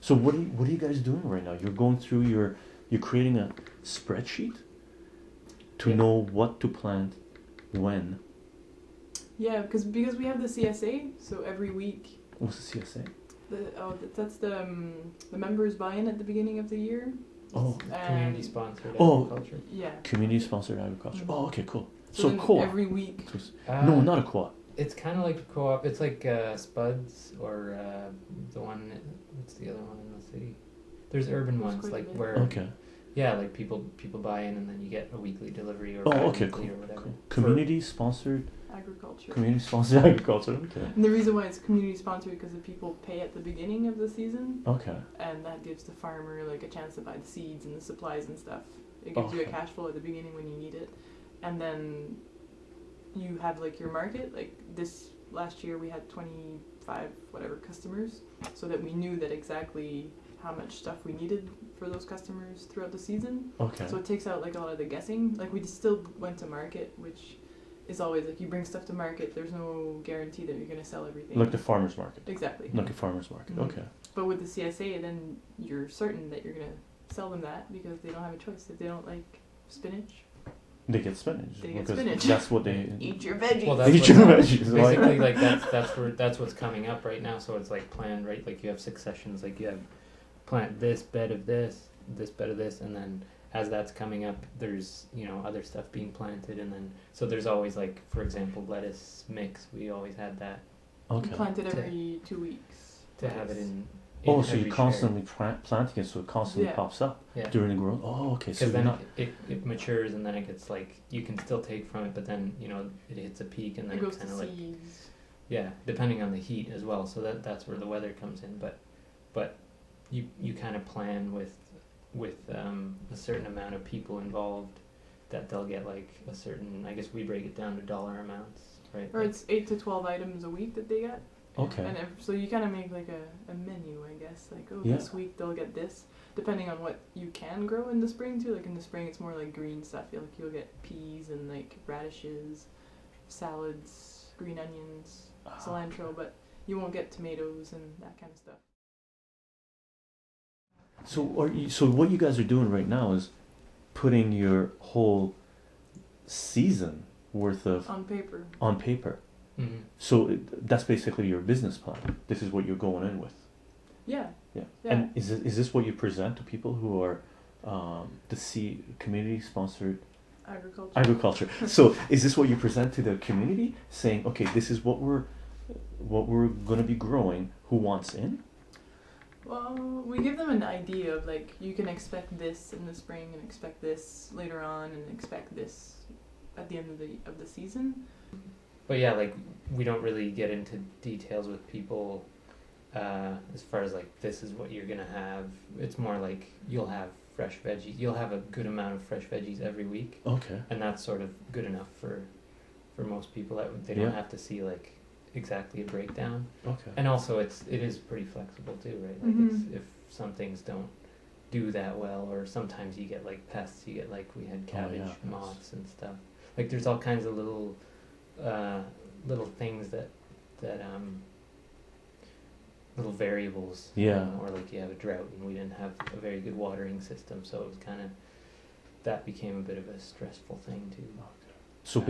So what are you guys doing right now? You're going through you're creating a spreadsheet to know what to plant when. Yeah, because we have the CSA, so every week. What's the CSA? That's the members buy in at the beginning of the year. Oh, community sponsored Oh. agriculture. Yeah. community sponsored agriculture. Mhm. Oh, okay, cool. So So then co-op. every week. No, not a co-op. It's kind of like a co-op. It's like Spuds or the one. What's the other one in the city? There's urban There's ones quite a like bit. where Okay. yeah, like people buy in and then you get a weekly delivery or Oh, okay, bi-weekly cool. or whatever. Cool. Community sponsored. Agriculture. Community sponsored agriculture. Okay. And the reason why it's community sponsored because the people pay at the beginning of the season, Okay. and that gives the farmer like a chance to buy the seeds and the supplies and stuff. It gives you a Okay. cash flow at the beginning when you need it, and then you have like your market. Like this last year, we had 25 whatever customers, so that we knew that exactly how much stuff we needed for those customers throughout the season. Okay. So it takes out like a lot of the guessing. Like we still went to market, which is always like you bring stuff to market. There's no guarantee that you're gonna sell everything. Like the farmers market. Exactly. Like a farmers market. Mhm. Okay. But with the CSA, then you're certain that you're gonna sell them that because they don't have a choice. If they don't like spinach, They get spinach. They get because spinach. That's what they. eat your veggies. Well, that's Eat what- your veggies. Basically, like that's what's coming up right now. So it's like planned, right? Like you have successions. Like you have plant this bed of this bed of this, and then as that's coming up, there's other stuff being planted, and then so there's always like, for example, lettuce mix. We always had that Okay. Plant it every 2 weeks. to have it in. Oh, so every you're share. constantly planting it, so it constantly Yeah. pops up Yeah. during the growth. Oh, okay. So Because you're then not. it matures, and then it gets like you can still take from it, but then it hits a peak, and then It goes kind to of like seeds. depending on the heat as well. So that's where the weather comes in. But you kind of plan with a certain amount of people involved that they'll get like a certain. I guess we break it down to dollar amounts, right? Or it's 8 to 12 items a week that they get. Okay. And so you kind of make like a menu, I guess. Like, Yeah. this week they'll get this, depending on what you can grow in the spring too. Like in the spring, it's more like green stuff. You'll get peas and like radishes, salads, green onions, cilantro, but you won't get tomatoes and that kind of stuff. So what you guys are doing right now is putting your whole season worth of On paper. on paper. Mm-hmm. So that's basically your business plan. This is what you're going in with. Yeah. Yeah. Yeah. And is this what you present to people who are community sponsored agriculture? So is this what you present to the community, saying, okay, this is what we're going to be growing. Who wants in? Well, we give them an idea of like you can expect this in the spring and expect this later on and expect this at the end of the season. But yeah, like we don't really get into details with people as far as like this is what you're gonna have. It's more like you'll have fresh veggies. You'll have a good amount of fresh veggies every week, Okay. and that's sort of good enough for most people. That they don't Yeah. have to see like exactly a breakdown. Okay. And also it is pretty flexible too, right? Like Mhm. if some things don't do that well, or sometimes you get like pests. You get like we had cabbage yeah, moths and stuff. Like there's all kinds of little things that little variables. Yeah. Or like you have a drought and we didn't have a very good watering system, so it was kind of that became a bit of a stressful thing too. So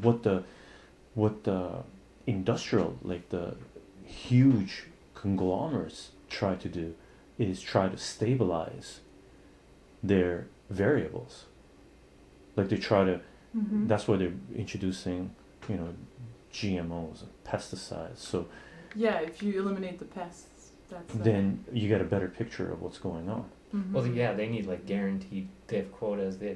what the industrial, like the huge conglomerates try to do is try to stabilize their variables. Like they try to, Mm-hmm. that's why they're introducing, GMOs and pesticides. So Yeah. If you eliminate the pests, that's then you get a better picture of what's going on. Mhm. Well, yeah, they need like guaranteed. They have quotas. They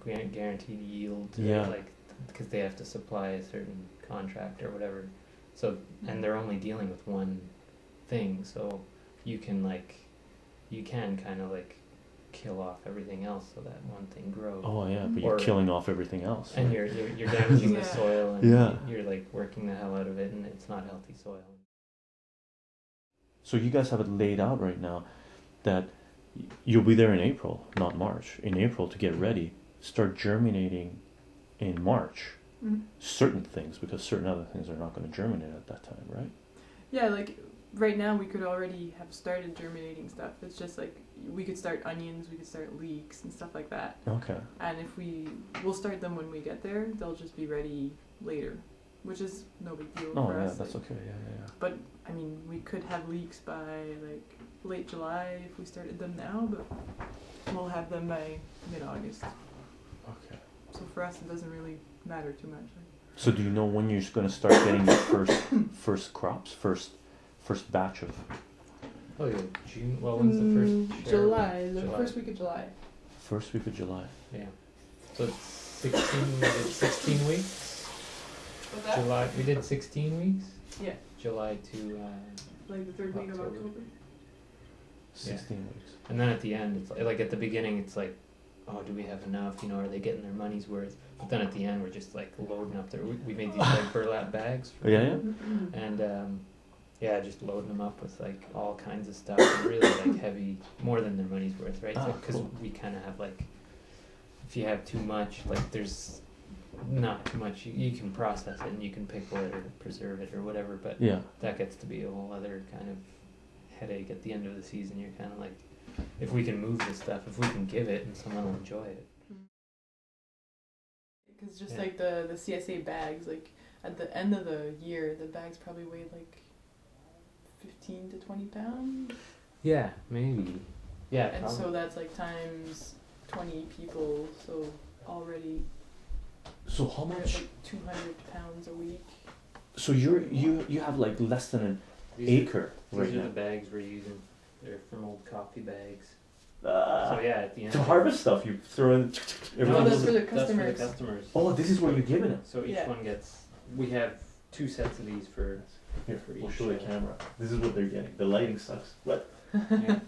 have guaranteed yield. Yeah. Like because they have to supply a certain contract or whatever. So and they're only dealing with one thing. So you can kind of like kill off everything else so that one thing grows. Oh yeah, but you're Or- killing off everything else. And you're damaging the Yeah. soil, and Yeah. you're like working the hell out of it, and it's not healthy soil. So you guys have it laid out right now that you'll be there in April, not March. In April to get ready, start germinating in March. Mhm. Certain things, because certain other things are not going to germinate at that time, right? Yeah, like right now we could already have started germinating stuff. It's just like we could start onions, we could start leeks and stuff like that. Okay. And if we'll start them when we get there, they'll just be ready later, which is no big deal Oh for yeah, us. that's like, okay. Yeah. But I mean, we could have leeks by like late July if we started them now, but we'll have them by mid-August. Okay. So for us, it doesn't really matter too much. So do you know when you're going to start getting your first crops, first batch of? Oh yeah, June. Well, when's the first? July, the July. first week of July. First week of July. Yeah. So it's 16 weeks. What's that? July. We did 16 weeks. Yeah, July to. like the third week of October. October. 16 weeks. And then at the end, it's like at the beginning, it's like, oh, do we have enough? You know, are they getting their money's worth? But then at the end, we're just like loading up there. We made these like burlap bags. For Yeah, yeah. Mm-hmm. And yeah, just loading them up with like all kinds of stuff. And really like heavy, more than their money's worth, right? Ah, Because cool. we kind of have like, if you have too much, like there's not too much. You can process it and you can pickle it or preserve it or whatever. But Yeah. that gets to be a whole other kind of headache at the end of the season. You're kind of like, if we can move this stuff, if we can give it and someone will enjoy it. Because just Yeah. like the CSA bags, like at the end of the year, the bags probably weighed like 15 to 20 pounds. Yeah, maybe. Yeah, And so that's like times 20 people, so already So how we're at much? like 200 pounds a week. So you have like less than an acre right These are now. the bags we're using. They're from old coffee bags. So Ah, yeah, at the end. to harvest stuff, you throw in No, everything. that's for the That's customers. for the customers. Oh, this is where you're giving it. So each Yeah. one gets. We have 2 sets of these for. Here, For we'll each, show the camera. This is what they're getting. The lighting sucks. What? Yeah,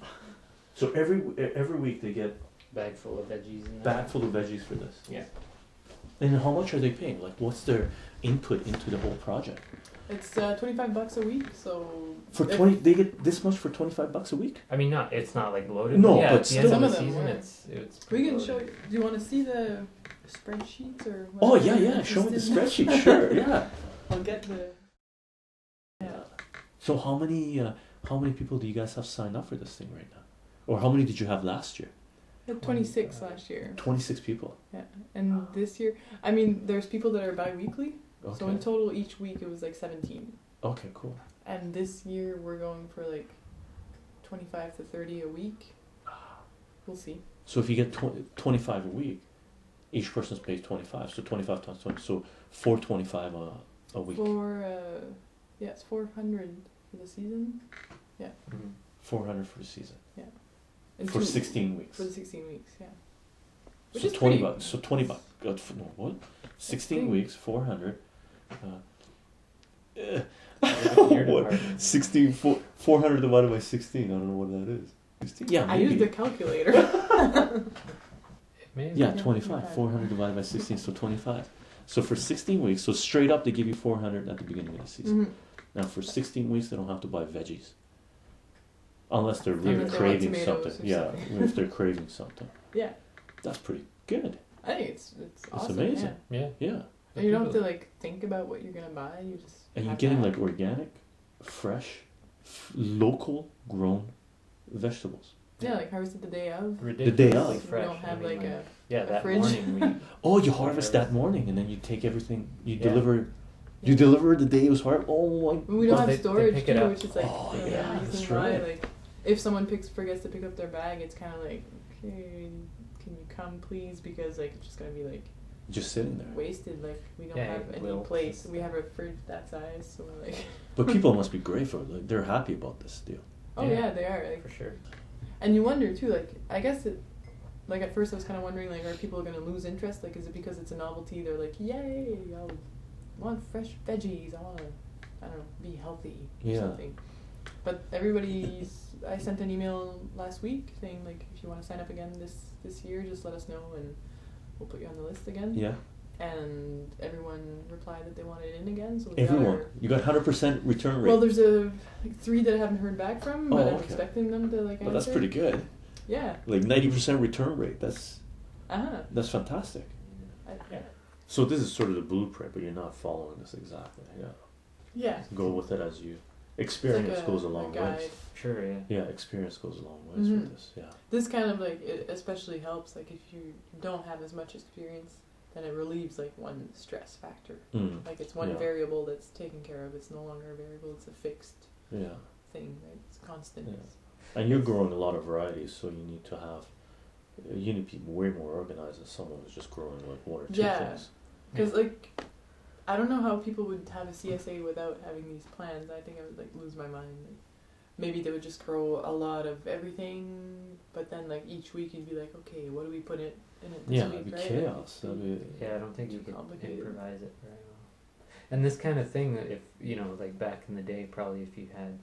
So every week they get bag full of veggies and a bag full of veggies for this. Yeah. And how much are they paying? Like, what's their input into the whole project? It's $25 a week, so For if- 20, they get this much for $25 a week. I mean, it's not like loaded. No, yeah, but at the still. end Some of of the them season, were. it's. we can loaded. show you. Do you want to see the spreadsheets or? Oh whatever yeah, you're yeah. Show me the interested in? spreadsheet. Sure, yeah. I'll get the. Yeah. So how many people do you guys have signed up for this thing right now, or how many did you have last year? We had 26 last year. 26 people. And this year, I mean, there's people that are bi-weekly. Okay. So in total, each week it was like 17. Okay, cool. And this year we're going for like 25 to 30 a week. We'll see. So if you get 25 a week, each person pays 25. So 25 times 20. So 425 a week. Yeah, it's 400 for the season. Mhm. 400 for the season. And For two- 16 weeks. For the 16 weeks, yeah. Which So is 20 pretty- bucks. So 20 bucks. No, what? 16 thing. weeks, 400. Your What? department. 16, 400 divided by 16. I don't know what that is. 16? Yeah, I maybe. used the calculator. Maybe. Yeah, Yeah, 25. 25. 400 divided by 16, so 25. So for 16 weeks, so straight up they give you 400 at the beginning of the season. Mhm. Now for 16 weeks, they don't have to buy veggies. Unless they're really Unless they want craving tomatoes something. or Yeah, something. if they're craving something. Yeah, That's pretty good. I think it's awesome. amazing. Yeah. Yeah. Yeah. And you don't have to like think about what you're gonna buy. You just. And you're have getting that. like organic, fresh, local grown vegetables. Yeah, like harvested the day of. Ridiculously day of. We fresh. don't have I mean, like a. Yeah, a that fridge. morning we. Oh, you harvest that morning and then you take everything, you Yeah. deliver. You deliver the day it was harvested. Oh my. We don't Well, have they storage pick it too, up. which is like Oh, the yeah, reason that's why. right. Like, if someone forgets to pick up their bag, it's kind of like, okay, can you come please? Because like it's just gonna be like Just sitting there. wasted. Like we don't Yeah, have any wilts place. and We stuff. have a fridge that size, so we're like, But people must be grateful. Like, they're happy about this deal. oh Yeah. yeah, they are. Like, For sure. and you wonder too. Like I guess it. Like at first I was kind of wondering like, are people gonna lose interest? Like, is it because it's a novelty? They're like, yay, I want fresh veggies. I want to, I don't know, be healthy or Yeah. something. But I sent an email last week saying like, if you want to sign up again this year, just let us know and we'll put you on the list again. Yeah. And everyone replied that they wanted in again. So the Everyone. other- You got 100% return rate. well, there's like 3 that I haven't heard back from, but Oh, I'm okay. expecting them to like But that's answer. pretty good. Yeah. Like 90% return rate. That's fantastic. Yeah. So this is sort of the blueprint, but you're not following this exactly. Yeah. Yeah. Go with it as you Experience like goes a long guide. ways. Sure, yeah. Yeah, experience goes a long ways Mhm. with this. Yeah. This kind of like it especially helps like if you don't have as much experience, then it relieves like one stress factor. Mm. Like it's one Yeah. variable that's taken care of. It's no longer a variable. It's a fixed Yeah. thing. Right? It's constant. Yeah. And you're growing a lot of varieties, so you need to have, you need to be way more organized than someone who's just growing like one or two Yeah. things. Because like, I don't know how people would have a CSA without having these plans. I think I would like lose my mind. Like, maybe they would just grow a lot of everything, but then like each week you'd be like, okay, what do we put in it this Yeah, week, it'd be right? chaos. That'd be, Yeah, I don't think you Too could complicated. improvise it very well. And this kind of thing, if you know, like back in the day, probably if you had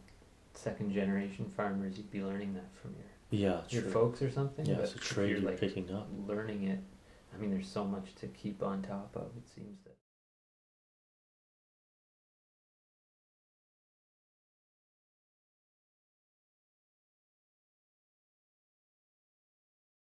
second generation farmers, you'd be learning that from yeah, your true. folks or something. Yeah, but it's a if trade you're you're like picking up. learning it, I mean, there's so much to keep on top of. It seems that.